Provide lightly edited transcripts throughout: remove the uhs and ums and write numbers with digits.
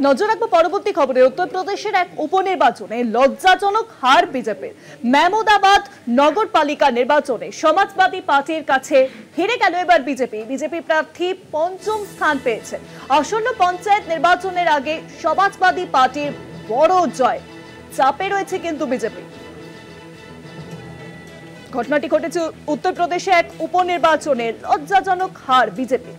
নজর রাখবো পরবর্তী খবরে। উত্তরপ্রদেশের এক উপনির্বাচনে লজ্জাজনক হার বিজেপির। মেহমুদাবাদ নগরপালিকা নির্বাচনে সমাজবাদী পার্টির কাছে হেরে গেল এবার বিজেপি প্রার্থী পঞ্চম স্থান পেয়েছে। আসন্ন পঞ্চায়েত নির্বাচনের আগে সমাজবাদী পার্টির বড় জয়। চাপে রয়েছে কিন্তু বিজেপি। ঘটনাটি ঘটেছে উত্তরপ্রদেশে এক উপনির্বাচনে লজ্জাজনক হার বিজেপি।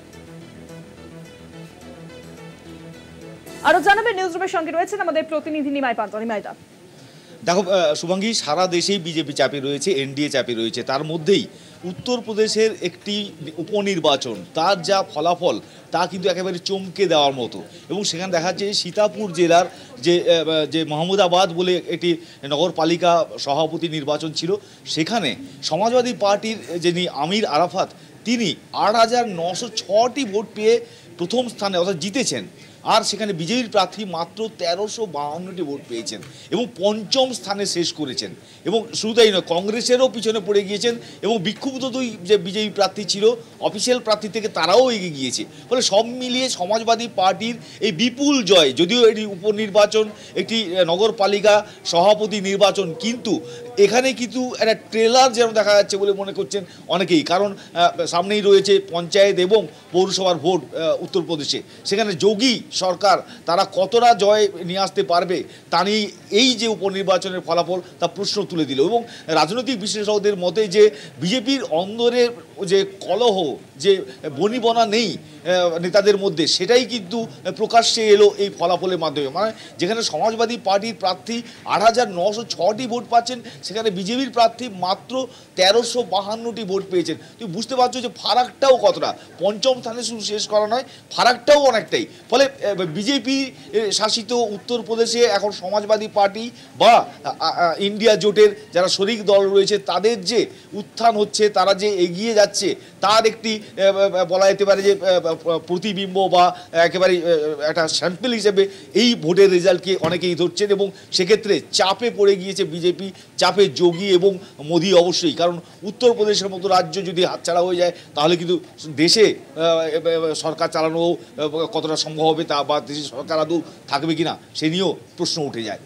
আরো জানাবেন নিউজরুমের সঙ্গে রয়েছেন আমাদের প্রতিনিধি নিমাই পান্তনি। মাইদা, দেখো শুভাঙ্গী, সারা দেশেই বিজেপি চাপে রয়েছে, এনডিএ চাপে রয়েছে। তার মধ্যেই উত্তরপ্রদেশের একটি উপনির্বাচন, তার যা ফলাফল তা কিন্তু একেবারে চমকে দেওয়ার মতো। এবং সেখানে দেখা যাচ্ছে সীতাপুর জেলার যে মেহমুদাবাদ বলে একটি নগরপালিকা সভাপতি নির্বাচন ছিল, সেখানে সমাজবাদী পার্টির যিনি আমির আরাফাত, তিনি ৮,৯০৬টি ভোট পেয়ে প্রথম স্থানে অর্থাৎ জিতেছেন। আর সেখানে বিজেপির প্রার্থী মাত্র ১৩৫২টি ভোট পেয়েছেন এবং পঞ্চম স্থানে শেষ করেছেন। এবং শুধু তাই নয়, কংগ্রেসেরও পিছনে পড়ে গিয়েছেন এবং বিক্ষুব্ধ দুই যে বিজেপি প্রার্থী ছিল অফিসিয়াল প্রার্থী থেকে, তারাও এগিয়ে গিয়েছে। ফলে সব মিলিয়ে সমাজবাদী পার্টির এই বিপুল জয়। যদিও এটি উপনির্বাচন, একটি নগরপালিকা সভাপতি নির্বাচন, কিন্তু এখানে কিন্তু একটা ট্রেলার যেন দেখা যাচ্ছে বলে মনে করছেন অনেকেই। কারণ সামনেই রয়েছে পঞ্চায়েত এবং পৌরসভার ভোট উত্তরপ্রদেশে। সেখানে যোগী সরকার তারা কতটা জয় নিয়ে আসতে পারবে তা নিয়ে এই যে উপনির্বাচনের ফলাফল তা প্রশ্ন তুলে দিল। এবং রাজনৈতিক বিশেষজ্ঞদের মতে যে বিজেপির অন্দরের যে কলহ, যে বনিবনা নেই নেতাদের মধ্যে, সেটাই কিন্তু প্রকাশ্যে এলো এই ফলাফলের মাধ্যমে। মানে যেখানে সমাজবাদী পার্টির প্রার্থী ৮,৯০৬টি ভোট পাচ্ছেন, সেখানে বিজেপির প্রার্থী মাত্র ১৩৫২টি ভোট পেয়েছেন। তুমি বুঝতে পারছো যে ফারাকটাও কতটা। পঞ্চম স্থানে শুধু শেষ করা নয়, ফারাকটাও অনেকটাই। ফলে বিজেপি শাসিত উত্তরপ্রদেশে এখন সমাজবাদী পার্টি বা ইন্ডিয়া জোটের যারা শরিক দল রয়েছে, তাদের যে উত্থান হচ্ছে, তারা যে এগিয়ে যাচ্ছে, তার একটি বলা যেতে পারে যে প্রতিবিম্ব বা একেবারে একটা স্যাম্পল হিসেবে এই ভোটের রেজাল্টকে অনেকেই ধরছেন। এবং সেক্ষেত্রে চাপে পড়ে গিয়েছে বিজেপি, চাপে যোগী এবং মোদী অবশ্যই। কারণ উত্তরপ্রদেশের মতো রাজ্য যদি হাতছাড়া হয়ে যায়, তাহলে কিন্তু দেশে সরকার চালানো কতটা সম্ভব হবে তা, বা দেশের সরকার আদৌ থাকবে কিনা সে নিয়েও প্রশ্ন উঠে যায়।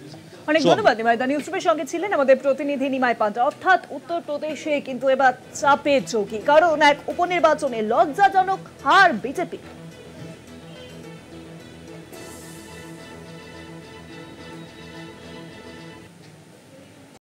অনেক ধন্যবাদ নিমাই। নিউজরুমের সঙ্গে ছিলেন আমাদের প্রতিনিধি নিমাই পান্ডা। অর্থাৎ উত্তরপ্রদেশে কিন্তু এবার চাপে যোগী, কারণ এক উপনির্বাচনে লজ্জাজনক হার বিজেপি।